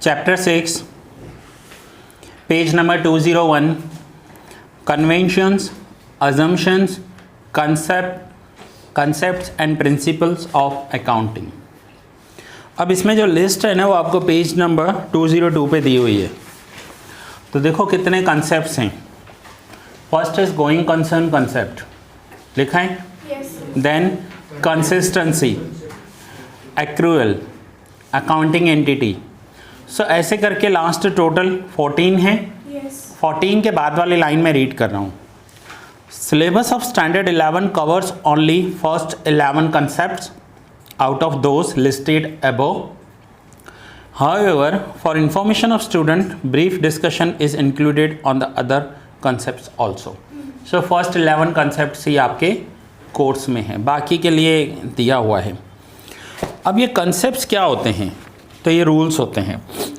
Chapter 6, page number 201, Conventions, Assumptions, Concepts and Principles of Accounting। अब इसमें जो list है ना वो आपको पेज नंबर 202 पे दी हुई है। तो देखो कितने कंसेप्ट्स हैं। First is going concern concept, लिखा है। Then consistency, accrual, accounting entity. So ऐसे करके लास्ट टोटल 14 है। 14 के बाद वाली लाइन में रीड कर रहा हूँ। Syllabus of standard 11 covers only first 11 concepts out of those listed above. However, for information of student, brief discussion is included on the other concepts also. So first 11 concepts ही आपके course में है, बाकी के लिए दिया हुआ है। अब ये concepts क्या होते हैं? तो ये रूल्स होते हैं।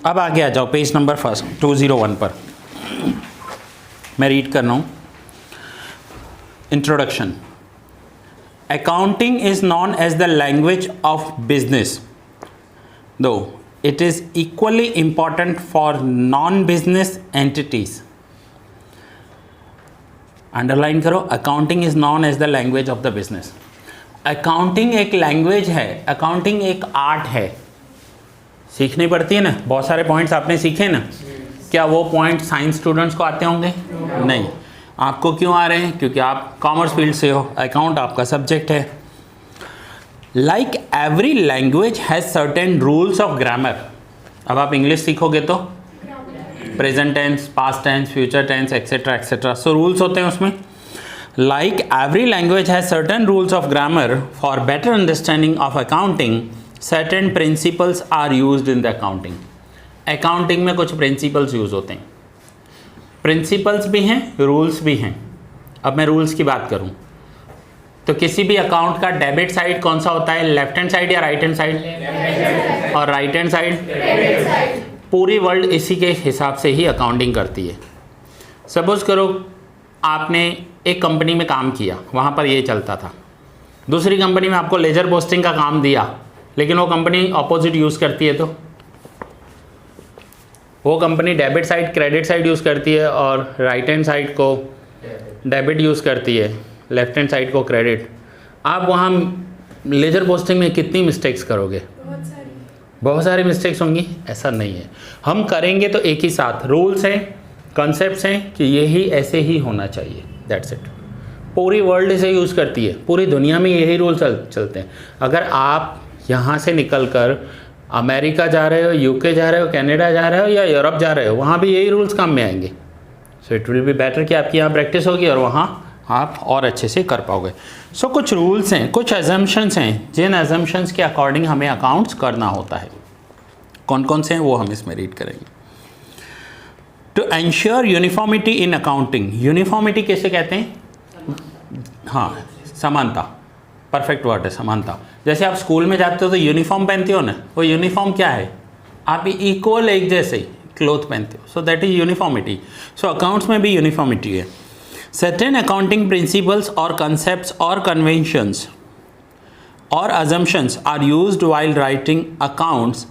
अब आगे आ जाओ पेज नंबर फर्स्ट 201 पर। मैं रीड कर रहा हूँ। Introduction. Accounting is known as the language of business, though it is equally important for non-business entities. Underline करो, accounting is known as the language of the business. Accounting एक language है, accounting एक art है, सीखनी पड़ती है ना। बहुत सारे पॉइंट्स आपने सीखे ना, क्या वो पॉइंट साइंस स्टूडेंट्स को आते होंगे? नहीं। आपको क्यों आ रहे हैं? क्योंकि आप कॉमर्स फील्ड से हो, अकाउंट आपका सब्जेक्ट है। Like every language has certain rules of grammar. अब आप इंग्लिश सीखोगे तो present tense, past tense, future tense, etcetera etcetera, so rules होते हैं उसमें। Like every language has certain rules of grammar for better understanding of accounting certain principles are used in the accounting. Accounting में कुछ principles use होते हैं। Principles भी हैं, rules भी हैं। अब मैं रूल्स की बात करूं तो किसी भी अकाउंट का डेबिट साइड कौन सा होता है? लेफ्ट हैंड साइड या राइट हैंड साइड? और राइट हैंड साइड? पूरी वर्ल्ड इसी के हिसाब से ही अकाउंटिंग करती है। सपोज करो आपने एक कंपनी में काम किया, वहाँ पर ये चलता था। दूसरी कंपनी में आपको लेजर पोस्टिंग का काम दिया, लेकिन वो कंपनी ऑपोजिट यूज़ करती है, तो वो company debit side credit side use करती है और राइट हैंड साइड को डेबिट यूज़ करती है, लेफ्ट हैंड साइड को क्रेडिट। आप वहाँ लेजर पोस्टिंग में कितनी मिस्टेक्स करोगे? बहुत सारी मिस्टेक्स होंगी। ऐसा नहीं है, हम करेंगे तो एक ही साथ। रूल्स हैं, कॉन्सेप्ट्स हैं कि यही ऐसे ही होना चाहिए, दैट्स इट। पूरी वर्ल्ड इसे यूज़ करती है, पूरी दुनिया में यही रूल चलते हैं। अगर आप यहाँ से निकल कर अमेरिका जा रहे हो, यूके जा रहे हो, कनाडा जा रहे हो या यूरोप जा रहे हो, वहाँ भी यही रूल्स काम में आएंगे। So it will be better कि आपकी यहाँ प्रैक्टिस होगी और वहाँ आप और अच्छे से कर पाओगे। सो कुछ रूल्स हैं, कुछ एजम्पशंस हैं, जिन एजम्पशंस के अकॉर्डिंग हमें अकाउंट्स करना होता है। कौन कौन से हैं वो हम इसमें रीड करेंगे। To ensure uniformity in accounting. Uniformity कैसे कहते हैं? हाँ, समानता, परफेक्ट वर्ड है समानता। जैसे आप स्कूल में जाते हो तो यूनिफॉर्म पहनते हो ना, वो यूनिफॉर्म क्या है? आप इक्वल एक जैसे क्लोथ पहनते हो, so that is uniformity. So accounts में भी यूनिफॉर्मिटी है। सर्टेन अकाउंटिंग प्रिंसिपल्स और कंसेप्ट्स और कन्वेंशंस और assumptions are used while writing accounts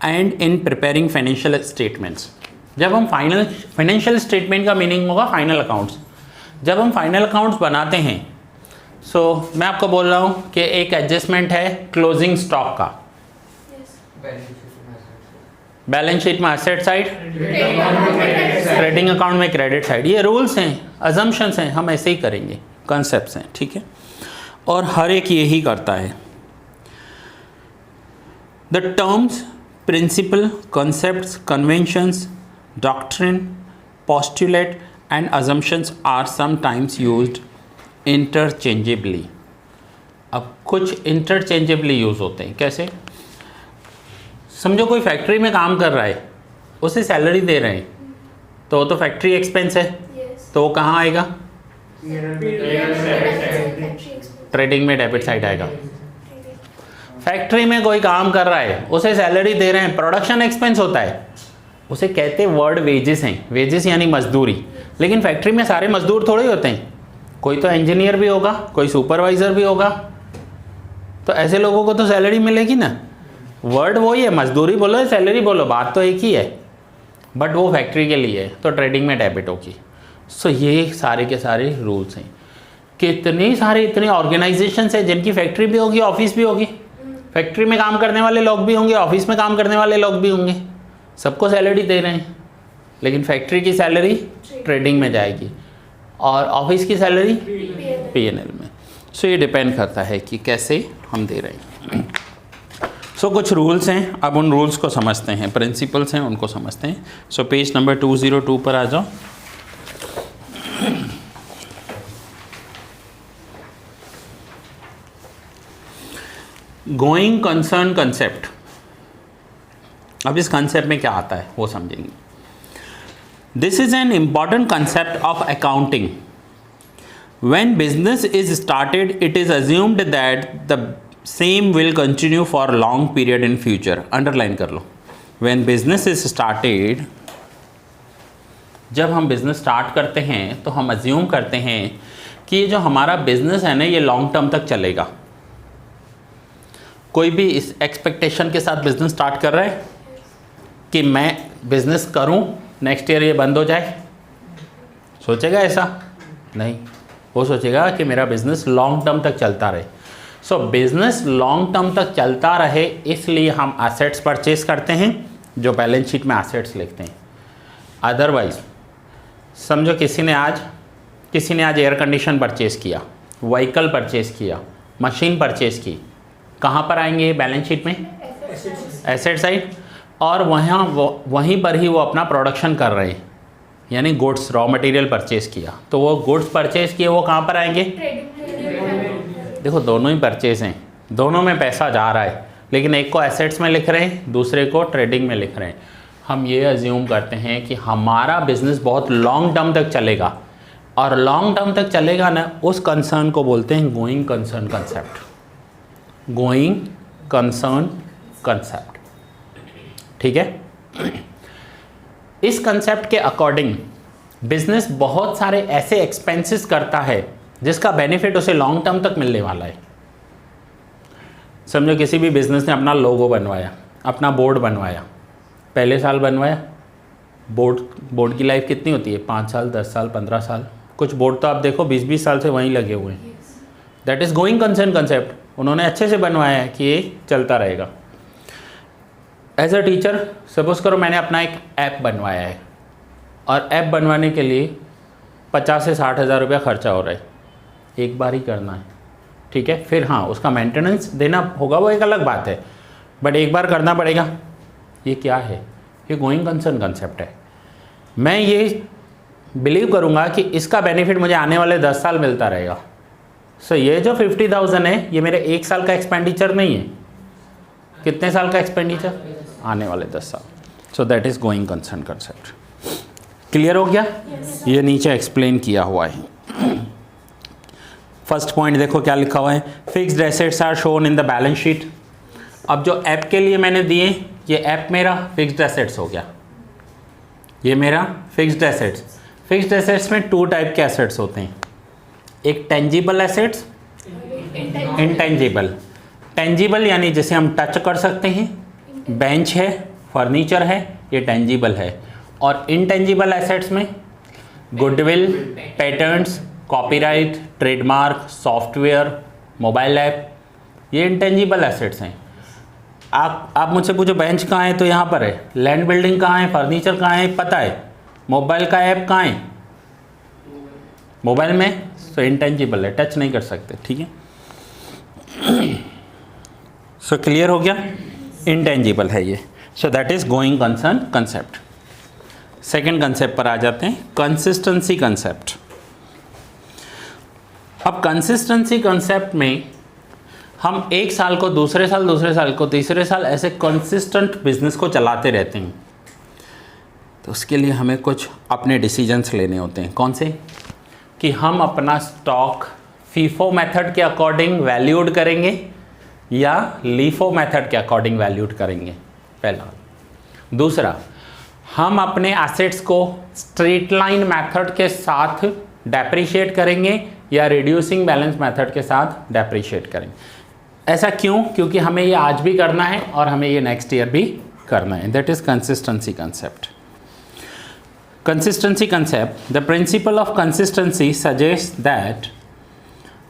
and in preparing financial statements. जब हम फाइनेंशियल स्टेटमेंट का मीनिंग होगा फाइनल अकाउंट्स। जब हम फाइनल अकाउंट्स बनाते हैं, सो मैं आपको बोल रहा हूँ कि एक एडजस्टमेंट है क्लोजिंग स्टॉक का। बैलेंस शीट में एसेट साइड, ट्रेडिंग अकाउंट में क्रेडिट साइड। ये रूल्स हैं, अजम्पशंस हैं, हम ऐसे ही करेंगे, कॉन्सेप्ट्स हैं, ठीक है। और हर एक यही करता है। The terms principle, concepts, conventions, doctrine, postulate and assumptions are sometimes used interchangeably. अब कुछ इंटरचेंजेबली यूज़ होते हैं। कैसे? समझो कोई फैक्ट्री में काम कर रहा है, उसे सैलरी दे रहे हैं, तो वो तो फैक्ट्री एक्सपेंस है, तो वो कहाँ आएगा? ट्रेडिंग में डेबिट साइड आएगा। फैक्ट्री में कोई काम कर रहा है, उसे सैलरी दे रहे हैं, प्रोडक्शन एक्सपेंस होता है, उसे कहते वर्ड वेजेस हैं। वेजेस यानी मजदूरी। लेकिन फैक्ट्री में सारे मजदूर थोड़े होते हैं, कोई तो इंजीनियर भी होगा, कोई सुपरवाइज़र भी होगा, तो ऐसे लोगों को तो सैलरी मिलेगी ना। वर्ड वही है, मजदूरी बोलो या सैलरी बोलो, बात तो एक ही है, बट वो फैक्ट्री के लिए है, तो ट्रेडिंग में डेबिट होगी। सो ये सारे के सारे रूल्स हैं। कितनी सारी इतनी ऑर्गेनाइजेशन है जिनकी फैक्ट्री भी होगी, ऑफिस भी होगी, फैक्ट्री में काम करने वाले लोग भी होंगे, ऑफिस में काम करने वाले लोग भी होंगे, सबको सैलरी दे रहे हैं, लेकिन फैक्ट्री की सैलरी ट्रेडिंग में जाएगी और ऑफिस की सैलरी पीएनएल में। सो ये डिपेंड करता है कि कैसे हम दे रहे हैं। सो कुछ रूल्स हैं, अब उन रूल्स को समझते हैं, प्रिंसिपल्स हैं उनको समझते हैं। सो पेज नंबर 202 पर आ जाओ। गोइंग कंसर्न कंसेप्ट, अब इस कंसेप्ट में क्या आता है वो समझेंगे। This is an important concept of accounting. When business is started it is assumed that the same will continue for long period in future. Underline कर लो, व्हेन बिजनेस इज स्टार्टेड, जब हम बिजनेस स्टार्ट करते हैं तो हम assume करते हैं कि ये जो हमारा बिजनेस है ना ये लॉन्ग टर्म तक चलेगा। कोई भी इस एक्सपेक्टेशन के साथ बिजनेस स्टार्ट कर रहा है कि मैं बिजनेस करूं, नेक्स्ट ईयर ये बंद हो जाए, सोचेगा ऐसा? नहीं, वो सोचेगा कि मेरा बिजनेस लॉन्ग टर्म तक चलता रहे। सो बिजनेस लॉन्ग टर्म तक चलता रहे इसलिए हम एसेट्स परचेज करते हैं, जो बैलेंस शीट में एसेट्स लिखते हैं। अदरवाइज समझो किसी ने आज एयर कंडीशन परचेज़ किया, व्हीकल परचेज़ किया, मशीन परचेज़ की, कहाँ पर आएंगे बैलेंस शीट में? Asset side. और वहीं पर ही वो अपना प्रोडक्शन कर रहे हैं, यानी गुड्स रॉ मटेरियल परचेज़ किया, तो वो गुड्स परचेज़ किए वो कहाँ पर आएंगे? देखो दोनों ही परचेज़ हैं, दोनों में पैसा जा रहा है, लेकिन एक को एसेट्स में लिख रहे हैं, दूसरे को ट्रेडिंग में लिख रहे हैं। हम ये अज्यूम करते हैं कि हमारा बिजनेस बहुत लॉन्ग टर्म तक चलेगा, और लॉन्ग टर्म तक चलेगा ना, उस कंसर्न को बोलते हैं going concern concept. Going concern concept, ठीक है। इस कंसेप्ट के अकॉर्डिंग बिजनेस बहुत सारे ऐसे एक्सपेंसेस करता है जिसका बेनिफिट उसे लॉन्ग टर्म तक मिलने वाला है। समझो किसी भी बिजनेस ने अपना लोगो बनवाया, अपना बोर्ड बनवाया, पहले साल बनवाया, बोर्ड की लाइफ कितनी होती है? 5 साल, 10 साल, 15 साल। कुछ बोर्ड तो आप देखो 20-20 साल से वहीं लगे हुए हैं। That is going concern concept. उन्होंने अच्छे से बनवाया है कि ये चलता रहेगा। एज अ टीचर सपोज करो मैंने अपना एक ऐप बनवाया है, और ऐप बनवाने के लिए 50 से 60 हज़ार रुपया खर्चा हो रहा है, एक बार ही करना है, ठीक है। फिर हाँ उसका मेंटेनेंस देना होगा, वो एक अलग बात है, बट एक बार करना पड़ेगा। ये क्या है? ये गोइंग कंसर्न कंसेप्ट है। मैं ये बिलीव करूँगा कि इसका बेनिफिट मुझे आने वाले 10 साल मिलता रहेगा। सो ये जो 50,000 है ये मेरे 1 साल का एक्सपेंडिचर नहीं है। कितने साल का एक्सपेंडिचर? आने वाले 10 साल। So that is going concern concept. Clear हो गया? ये नीचे एक्सप्लेन किया हुआ है। फर्स्ट पॉइंट देखो क्या लिखा हुआ है, fixed assets are shown in the balance sheet. अब जो ऐप के लिए मैंने दिए, ये ऐप मेरा फिक्स्ड एसेट्स हो गया, ये मेरा फिक्स्ड एसेट्स। फिक्स्ड एसेट्स में 2 टाइप के एसेट्स होते हैं, एक टेंजिबल एसेट्स, इनटेंजिबल। टेंजिबल यानी जिसे हम टच कर सकते हैं, बेंच है, फर्नीचर है, ये टेंजिबल है। और इनटेंजिबल एसेट्स में goodwill, patents, copyright, trademark, software, mobile app, ये इनटेंजिबल एसेट्स हैं। आप मुझसे पूछो बेंच कहाँ है, तो यहाँ पर है। लैंड बिल्डिंग कहाँ है, फर्नीचर कहाँ है, पता है। मोबाइल का ऐप कहाँ है, मोबाइल में, सो इनटेंजिबल है, टच नहीं कर सकते, ठीक है। सो क्लियर हो गया, इनटेंजिबल है ये। सो that is going concern concept. Second concept पर आ जाते हैं, कंसिस्टेंसी कंसेप्ट। अब कंसिस्टेंसी कंसेप्ट में हम एक साल को दूसरे साल को तीसरे साल ऐसे कंसिस्टेंट बिजनेस को चलाते रहते हैं। तो उसके लिए हमें कुछ अपने डिसीजंस लेने होते हैं। कौन से? कि हम अपना स्टॉक फीफो मेथड के अकॉर्डिंग वैल्यूड करेंगे या लीफो मेथड के अकॉर्डिंग वैल्यूड करेंगे, पहला। दूसरा, हम अपने एसेट्स को स्ट्रेट लाइन मेथड के साथ डेप्रिशिएट करेंगे या रिड्यूसिंग बैलेंस मेथड के साथ डेप्रिशिएट करेंगे। ऐसा क्यों? क्योंकि हमें ये आज भी करना है और हमें ये नेक्स्ट ईयर भी करना है. That is consistency concept. Consistency concept. The principle of consistency suggests that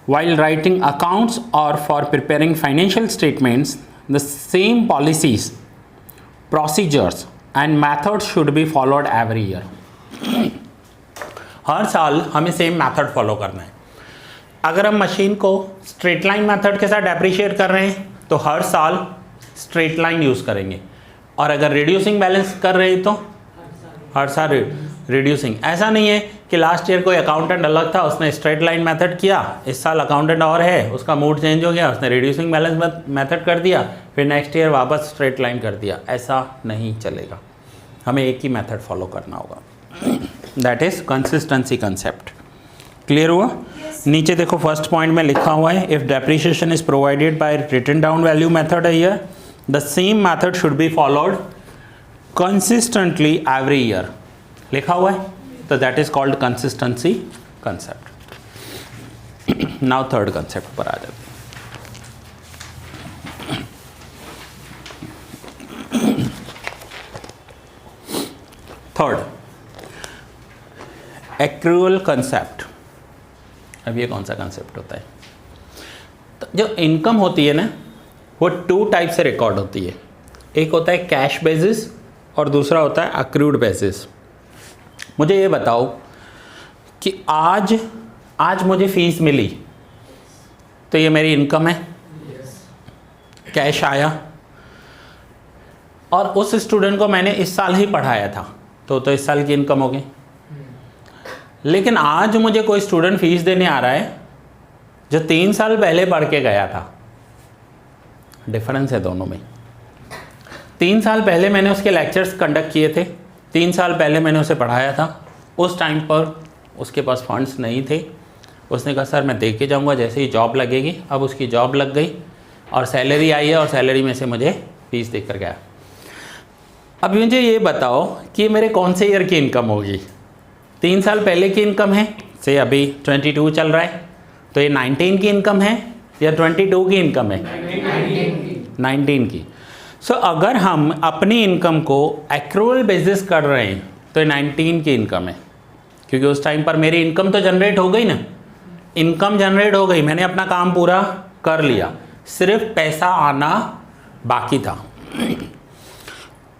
while writing accounts or for preparing financial statements, the same policies, procedures and methods should be followed every year. हर साल हमें same method follow करना है. अगर हम machine को straight line method के साथ depreciate कर रहे हैं तो हर साल स्ट्रेट लाइन यूज़ करेंगे, और अगर रिड्यूसिंग बैलेंस कर रहे हैं तो हर साल रिड्यूसिंग. ऐसा नहीं है कि लास्ट ईयर कोई अकाउंटेंट अलग था, उसने स्ट्रेट लाइन मेथड किया, इस साल अकाउंटेंट और है, उसका मूड चेंज हो गया, उसने रिड्यूसिंग बैलेंस मेथड कर दिया, फिर नेक्स्ट ईयर वापस स्ट्रेट लाइन कर दिया. ऐसा नहीं चलेगा, हमें एक ही मेथड फॉलो करना होगा. That is consistency concept. Clear हुआ? नीचे देखो फर्स्ट पॉइंट में लिखा हुआ है, if depreciation is provided by written down value method a year, the same method should be followed consistently every year. लिखा हुआ है, तो that is called consistency concept. Now third concept पर आ जाते हैं. Third, accrual concept. अब ये कौन सा कंसेप्ट होता है? तो जो इनकम होती है ना, वो टू टाइप से रिकॉर्ड होती है. एक होता है कैश बेसिस और दूसरा होता है अक्रूड बेसिस. मुझे ये बताओ कि आज मुझे फीस मिली तो ये मेरी इनकम है. कैश आया, और उस स्टूडेंट को मैंने इस साल ही पढ़ाया था तो इस साल की इनकम हो गई. लेकिन आज मुझे कोई स्टूडेंट फीस देने आ रहा है जो 3 साल पहले पढ़ के गया था. डिफरेंस है दोनों में. 3 साल पहले मैंने उसके लेक्चर्स कंडक्ट किए थे, 3 साल पहले मैंने उसे पढ़ाया था. उस टाइम पर उसके पास फंड्स नहीं थे. उसने कहा सर मैं दे के जाऊँगा जैसे ही जॉब लगेगी. अब उसकी जॉब लग गई और सैलरी आई है, और सैलरी में से मुझे फीस दे कर गया. अब मुझे ये बताओ कि मेरे कौन से ईयर की इनकम होगी? 3 साल पहले की इनकम है, से अभी 22 चल रहा है, तो ये 19 की इनकम है या 22 की इनकम है? 19 की. सो अगर हम अपनी इनकम को एक्रूअल बेसिस कर रहे हैं तो ये 19 की इनकम है, क्योंकि उस टाइम पर मेरी इनकम तो जनरेट हो गई ना. इनकम जनरेट हो गई, मैंने अपना काम पूरा कर लिया, सिर्फ पैसा आना बाकी था.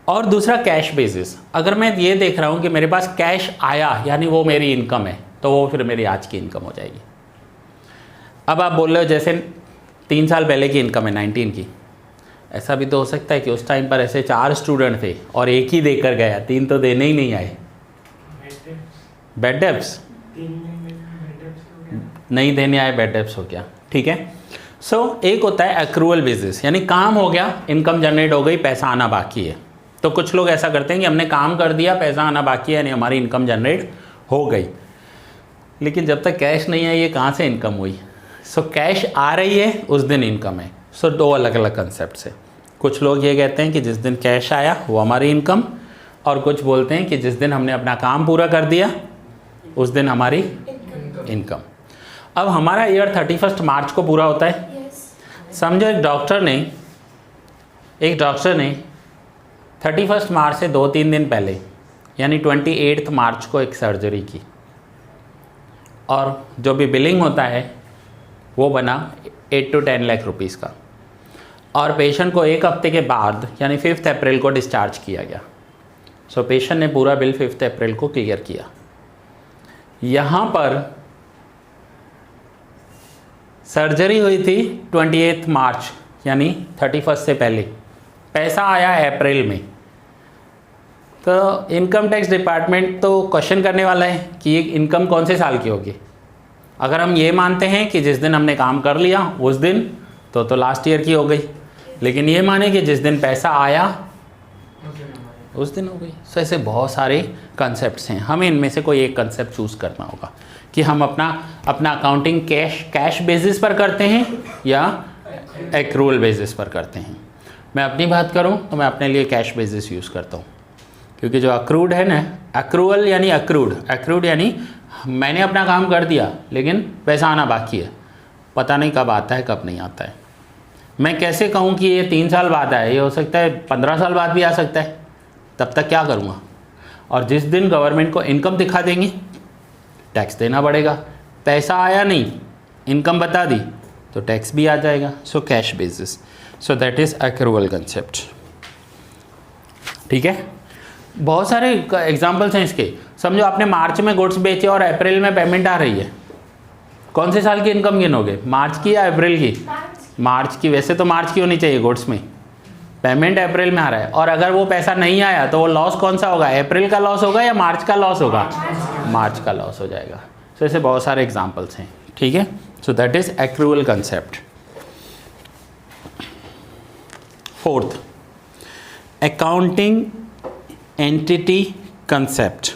और दूसरा कैश बेसिस. अगर मैं ये देख रहा हूँ कि मेरे पास कैश आया यानी वो मेरी इनकम है, तो वो फिर मेरी आज की इनकम हो जाएगी. अब आप बोल रहे हो जैसे 3 साल पहले की इनकम है 19 की. ऐसा भी तो हो सकता है कि उस टाइम पर ऐसे 4 स्टूडेंट थे और एक ही देकर गया, 3 तो देने ही नहीं आए. बैड डेब्ट्स नहीं देने आए, बैड डेब्ट्स हो गया. ठीक है. सो एक होता है एक्रूअल बेसिस, यानी काम हो गया, इनकम जनरेट हो गई, पैसा आना बाकी है. तो कुछ लोग ऐसा करते हैं कि हमने काम कर दिया, पैसा आना बाकी है, यानी हमारी इनकम जनरेट हो गई. लेकिन जब तक कैश नहीं आई, ये कहाँ से इनकम हुई? सो कैश आ रही है उस दिन इनकम है. सो 2 अलग अलग कंसेप्ट है. कुछ लोग ये कहते हैं कि जिस दिन कैश आया वो हमारी इनकम, और कुछ बोलते हैं कि जिस दिन हमने अपना काम पूरा कर दिया उस दिन हमारी इनकम. अब हमारा ईयर 31 मार्च को पूरा होता है. समझो एक डॉक्टर ने 31 मार्च से 2-3 दिन पहले यानी 28 मार्च को एक सर्जरी की, और जो भी बिलिंग होता है वो बना 8 to 10 लाख रुपीज़ का, और पेशेंट को 1 हफ्ते के बाद यानी 5 अप्रैल को डिस्चार्ज किया गया. सो पेशेंट ने पूरा बिल 5 अप्रैल को क्लियर किया. यहाँ पर सर्जरी हुई थी 28 मार्च यानी 31 से पहले, पैसा आया अप्रैल में. तो इनकम टैक्स डिपार्टमेंट तो क्वेश्चन करने वाला है कि ये इनकम कौन से साल की होगी. अगर हम ये मानते हैं कि जिस दिन हमने काम कर लिया उस दिन, तो लास्ट ईयर की हो गई. लेकिन ये माने कि जिस दिन पैसा आया उस दिन हो गई. सो ऐसे बहुत सारे कंसेप्ट्स हैं. हमें इनमें से कोई एक कंसेप्ट चूज़ करना होगा कि हम अपना अकाउंटिंग कैश बेसिस पर करते हैं या एक्रूअल बेसिस पर करते हैं. मैं अपनी बात करूं तो मैं अपने लिए कैश बेसिस यूज़ करता हूं, क्योंकि जो अक्रूड है ना, एक्रूअल यानी अक्रूड यानी मैंने अपना काम कर दिया लेकिन पैसा आना बाकी है, पता नहीं कब आता है कब नहीं आता है. मैं कैसे कहूँ कि ये 3 साल बाद आए, ये हो सकता है 15 साल बाद भी आ सकता है, तब तक क्या करूँगा? और जिस दिन गवर्नमेंट को इनकम दिखा देंगे टैक्स देना पड़ेगा, पैसा आया नहीं इनकम बता दी तो टैक्स भी आ जाएगा। So cash basis, so that is accrual concept. ठीक है, बहुत सारे एग्जांपल्स हैं इसके। समझो आपने मार्च में गुड्स बेचे और अप्रैल में पेमेंट आ रही है, कौन से साल की इनकम गिनोगे, मार्च की या अप्रैल की? मार्च की। वैसे तो मार्च की होनी चाहिए गुड्स में, पेमेंट अप्रैल में आ रहा है, और अगर वो पैसा नहीं आया तो वो लॉस कौन सा होगा, अप्रैल का लॉस होगा या मार्च का लॉस होगा? मार्च का लॉस हो जाएगा। सो ऐसे बहुत सारे एग्जांपल्स हैं। ठीक है, सो that is accrual concept. Fourth, accounting entity concept.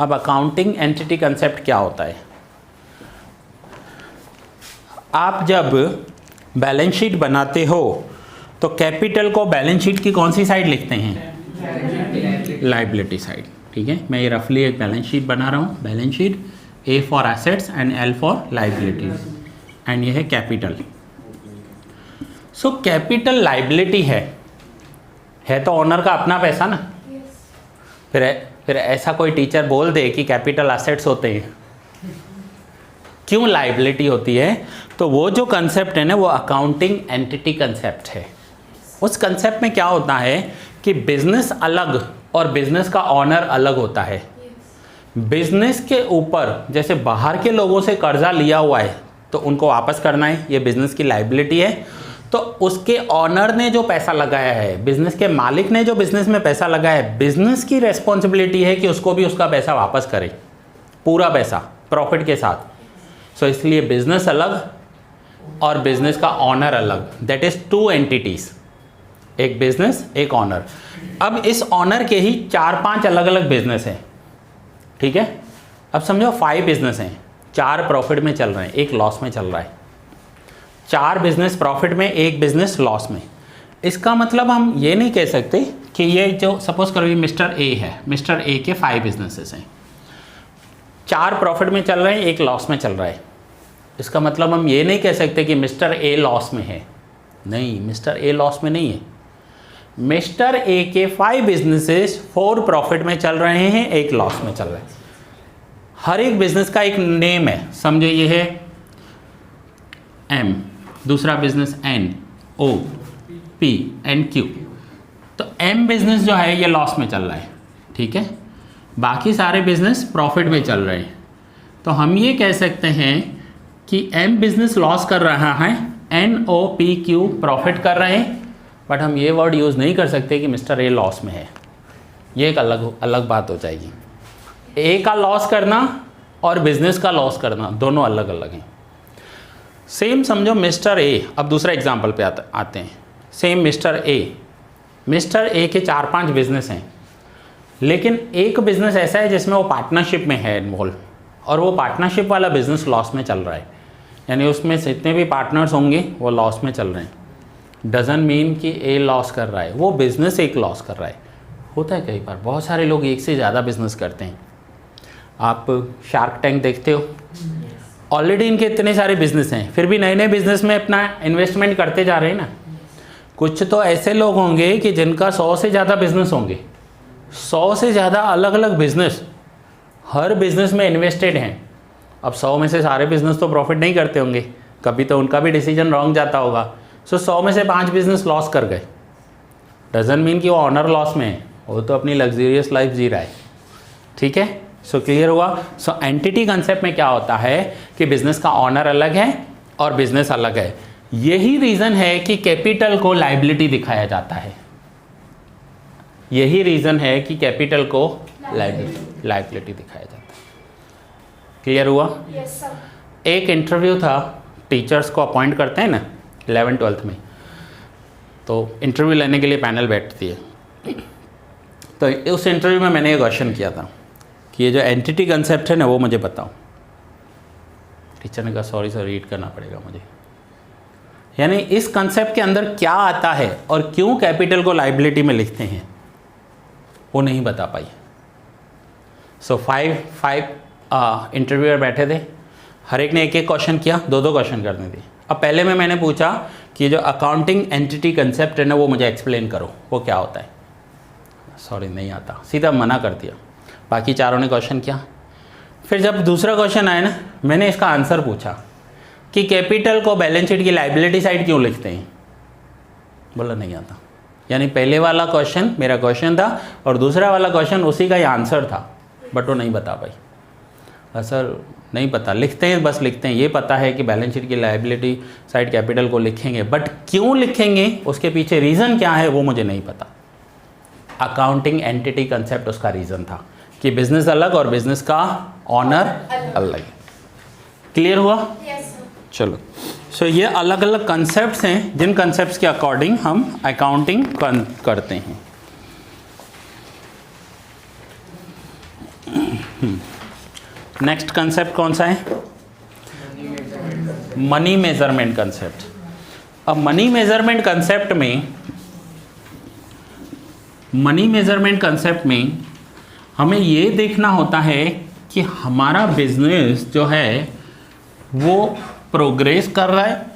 अब अकाउंटिंग एंटिटी कंसेप्ट क्या होता है? आप जब बैलेंस शीट बनाते हो तो कैपिटल को बैलेंस शीट की कौन सी साइड लिखते हैं? Liability side. ठीक है, मैं ये रफली एक बैलेंस शीट बना रहा हूँ, balance sheet A for assets and L for liabilities, and ये है कैपिटल। सो कैपिटल लाइबिलिटी है तो ओनर का अपना पैसा ना। फिर ऐसा कोई टीचर बोल दे कि कैपिटल एसेट्स होते हैं, क्यों लाइबिलिटी होती है? तो वो जो कंसेप्ट है ना, वो अकाउंटिंग एंटिटी कंसेप्ट है। उस कंसेप्ट में क्या होता है कि बिजनेस अलग और बिजनेस का ऑनर अलग होता है। बिजनेस के ऊपर जैसे बाहर के लोगों से कर्जा लिया हुआ है तो उनको वापस करना है, ये बिजनेस की लाइबिलिटी है। तो उसके ऑनर ने जो पैसा लगाया है, बिजनेस के मालिक ने जो बिजनेस में पैसा लगाया है, बिजनेस की रेस्पॉन्सिबिलिटी है कि उसको भी उसका पैसा वापस करे, पूरा पैसा प्रॉफिट के साथ। सो इसलिए बिजनेस अलग और बिजनेस का ऑनर अलग, दैट इज 2 एंटिटीज, एक बिजनेस एक ऑनर। अब इस ऑनर के ही 4-5 अलग अलग बिजनेस हैं। ठीक है, अब समझो 5 बिजनेस हैं, 4 प्रॉफिट में चल रहे हैं, एक लॉस में चल रहा है। 4 बिजनेस प्रॉफिट में, एक बिजनेस लॉस में। इसका मतलब हम ये नहीं कह सकते कि ये जो सपोज करो ये मिस्टर ए है, मिस्टर ए के 5 बिजनेसेस हैं, 4 प्रॉफिट में चल रहे हैं, एक लॉस में चल रहा है। इसका मतलब हम ये नहीं कह सकते कि मिस्टर ए लॉस में है। नहीं, मिस्टर ए लॉस में नहीं है। मिस्टर ए के 5 बिजनेसेस 4 प्रॉफिट में चल रहे हैं, एक लॉस में चल रहे हैं। हर एक बिजनेस का एक नेम है, समझो ये है एम, दूसरा business N, O, P and Q. तो एम बिजनेस जो है ये लॉस में चल रहा है। ठीक है, बाकी सारे बिजनेस प्रॉफिट में चल रहे हैं। तो हम ये कह सकते हैं कि एम बिजनेस लॉस कर रहा है, N O P Q profit कर रहे हैं, बट हम ये वर्ड यूज़ नहीं कर सकते कि मिस्टर ए लॉस में है। ये एक अलग बात हो जाएगी। ए का लॉस करना और बिजनेस का लॉस करना दोनों अलग अलग हैं। सेम समझो मिस्टर ए, अब दूसरा एग्जाम्पल पे आते हैं। सेम मिस्टर ए के 4-5 बिजनेस हैं, लेकिन एक बिजनेस ऐसा है जिसमें वो पार्टनरशिप में है इन्वॉल्व, और वो पार्टनरशिप वाला बिजनेस लॉस में चल रहा है, यानी उसमें जितने भी पार्टनर्स होंगे वो लॉस में चल रहे हैं। डजन मीन कि ए लॉस कर रहा है, वो बिजनेस एक लॉस कर रहा है। होता है कई बार, बहुत सारे लोग एक से ज़्यादा बिजनेस करते हैं। आप शार्क टैंक देखते हो, ऑलरेडी इनके इतने सारे बिजनेस हैं, फिर भी नए नए बिजनेस में अपना इन्वेस्टमेंट करते जा रहे हैं ना। कुछ तो ऐसे लोग होंगे कि जिनका 100 से ज़्यादा बिजनेस होंगे, 100 से ज़्यादा अलग अलग बिजनेस, हर बिजनेस में इन्वेस्टेड हैं। अब 100 में से सारे बिजनेस तो प्रॉफिट नहीं करते होंगे, कभी तो उनका भी डिसीजन रॉन्ग जाता होगा। सो 100 में से 5 बिजनेस लॉस कर गए, डजन मीन कि वो ऑनर लॉस में है, वो तो अपनी लग्जरियस लाइफ जी रहा है। ठीक है, सो क्लियर हुआ। सो एंटिटी कंसेप्ट में क्या होता है कि बिजनेस का ऑनर अलग है और बिजनेस अलग है। यही रीज़न है कि कैपिटल को लाइबिलिटी दिखाया जाता है। यही रीज़न है कि कैपिटल को लाइबिलिटी दिखाया जाता है। क्लियर हुआ? Yes sir. एक इंटरव्यू था, टीचर्स को अपॉइंट करते हैं ना 11th-12th में, तो इंटरव्यू लेने के लिए पैनल बैठती है। तो उस इंटरव्यू में मैंने एक क्वेश्चन किया था कि ये जो एंटिटी कंसेप्ट है ना वो मुझे बताओ। टीचर ने कहा सॉरी सर, रीड करना पड़ेगा मुझे। यानी इस कंसेप्ट के अंदर क्या आता है और क्यों कैपिटल को लाइबिलिटी में लिखते हैं वो नहीं बता पाई। सो 5 इंटरव्यूअर बैठे थे, हर एक ने एक क्वेश्चन किया, 2 क्वेश्चन करने थे। अब पहले में मैंने पूछा कि जो अकाउंटिंग एंटिटी कंसेप्ट है ना वो मुझे एक्सप्लेन करो, वो क्या होता है। सॉरी नहीं आता, सीधा मना कर दिया। बाकी चारों ने क्वेश्चन किया। फिर जब दूसरा क्वेश्चन आया ना, मैंने इसका आंसर पूछा कि कैपिटल को बैलेंस शीट की लाइबिलिटी साइड क्यों लिखते हैं, बोला नहीं आता। यानी पहले वाला क्वेश्चन मेरा क्वेश्चन था और दूसरा वाला क्वेश्चन उसी का ही आंसर था, बट वो नहीं बता पाई। सर नहीं पता, लिखते हैं बस लिखते हैं, ये पता है कि बैलेंस शीट की लाइबिलिटी साइड कैपिटल को लिखेंगे, बट क्यों लिखेंगे, उसके पीछे रीज़न क्या है वो मुझे नहीं पता। अकाउंटिंग एंटिटी कंसेप्ट उसका रीज़न था कि बिजनेस अलग और बिजनेस का ऑनर अलग। क्लियर हुआ? चलो, सो ये अलग अलग कंसेप्ट्स हैं जिन कंसेप्ट्स के अकॉर्डिंग हम अकाउंटिंग करते हैं। नेक्स्ट कंसेप्ट कौन सा है? Money measurement concept. अब मनी मेजरमेंट कंसेप्ट में हमें ये देखना होता है कि हमारा बिजनेस जो है वो प्रोग्रेस कर रहा है,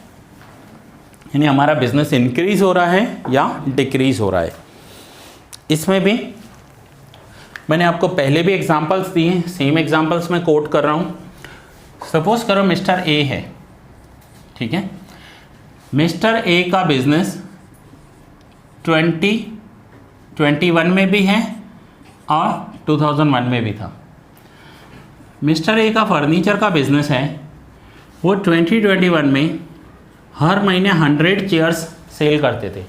यानी हमारा बिजनेस इंक्रीज हो रहा है या डिक्रीज हो रहा है। इसमें भी मैंने आपको पहले भी एग्जांपल्स दिए हैं, सेम एग्जांपल्स मैं कोट कर रहा हूँ। सपोज करो मिस्टर ए है, ठीक है। मिस्टर ए का बिजनेस 2021 में भी है और 2001 में भी था। मिस्टर ए का फर्नीचर का बिजनेस है, वो 2021 में हर महीने 100 चेयर्स सेल करते थे।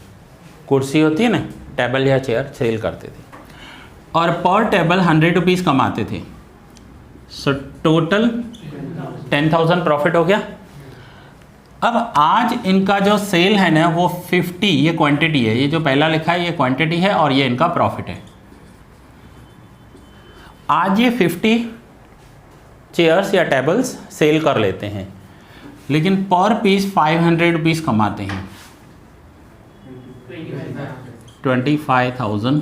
कुर्सी होती है ना, टेबल या चेयर सेल करते थे और पर टेबल 100 रुपीज़ कमाते थे। सो टोटल 10,000 प्रॉफिट हो गया। अब आज इनका जो सेल है ना वो 50, ये क्वांटिटी है, ये जो पहला लिखा है ये क्वांटिटी है और ये इनका प्रॉफिट है। आज ये 50 चेयर्स या टेबल्स सेल कर लेते हैं, लेकिन पर पीस 500 रुपीज़ कमाते हैं, 25,000।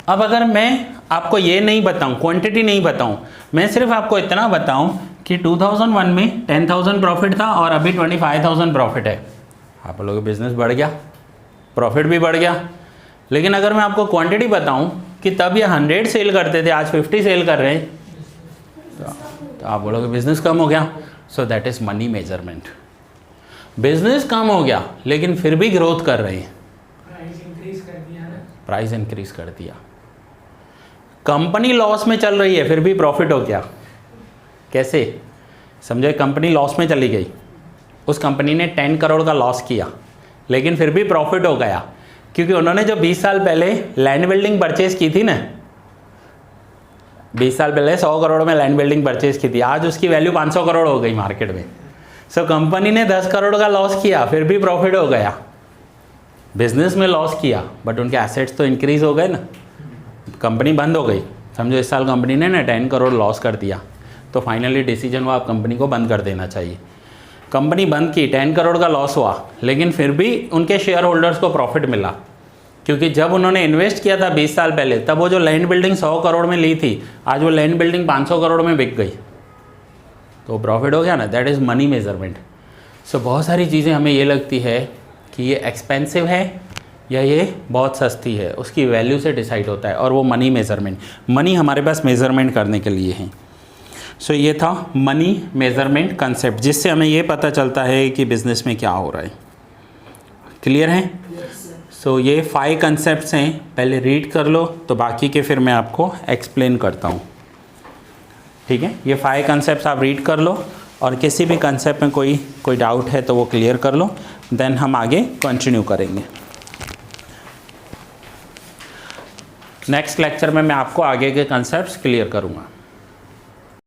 अब अगर मैं आपको ये नहीं बताऊं, क्वांटिटी नहीं बताऊं, मैं सिर्फ आपको इतना बताऊं कि 2001 में 10,000 प्रॉफिट था और अभी 25,000 प्रॉफिट है, आप लोगों का बिजनेस बढ़ गया, प्रॉफिट भी बढ़ गया। लेकिन अगर मैं आपको क्वांटिटी बताऊं कि तब ये 100 सेल करते थे, आज 50 सेल कर रहे हैं, तो आप बोलोगे बिजनेस कम हो गया। So that is money measurement. Business कम हो गया लेकिन फिर भी ग्रोथ कर रहे हैं, प्राइस इंक्रीज कर दिया। कंपनी लॉस में चल रही है फिर भी प्रॉफिट हो गया। कैसे समझे? कंपनी लॉस में चली गई, उस कंपनी ने 10 करोड़ का लॉस किया लेकिन फिर भी प्रॉफिट हो गया, क्योंकि उन्होंने जो 20 साल पहले लैंड बिल्डिंग परचेज की थी ना, 20 साल पहले 100 करोड़ में लैंड बिल्डिंग परचेज की थी, आज उसकी वैल्यू 500 करोड़ हो गई मार्केट में। सो कंपनी ने 10 करोड़ का लॉस किया फिर भी प्रॉफिट हो गया। बिजनेस में लॉस किया बट उनके एसेट्स तो इंक्रीज हो गए ना, कंपनी बंद हो गई। समझो इस साल कंपनी ने ना 10 करोड़ लॉस कर दिया, तो फाइनली डिसीजन हुआ आप कंपनी को बंद कर देना चाहिए। कंपनी बंद की, 10 करोड़ का लॉस हुआ, लेकिन फिर भी उनके शेयर होल्डर्स को प्रॉफिट मिला, क्योंकि जब उन्होंने इन्वेस्ट किया था 20 साल पहले, तब वो जो लैंड बिल्डिंग 100 करोड़ में ली थी, आज वो लैंड बिल्डिंग 500 करोड़ में बिक गई, तो प्रॉफिट हो गया ना। That is money measurement. So बहुत सारी चीज़ें हमें ये लगती है कि ये एक्सपेंसिव है या ये बहुत सस्ती है, उसकी वैल्यू से डिसाइड होता है, और वो मनी मेजरमेंट, मनी हमारे पास मेजरमेंट करने के लिए है। सो ये था मनी मेजरमेंट कंसेप्ट, जिससे हमें ये पता चलता है कि बिज़नेस में क्या हो रहा है। क्लियर है? सो ये 5 कंसेप्ट्स हैं, पहले रीड कर लो तो बाकी के फिर मैं आपको एक्सप्लेन करता हूँ। ठीक है, ये 5 कंसेप्ट्स आप रीड कर लो और किसी भी कंसेप्ट में कोई डाउट है तो वो क्लियर कर लो, देन हम आगे कंटिन्यू करेंगे। नेक्स्ट लेक्चर में मैं आपको आगे के कंसेप्ट्स क्लियर करूँगा।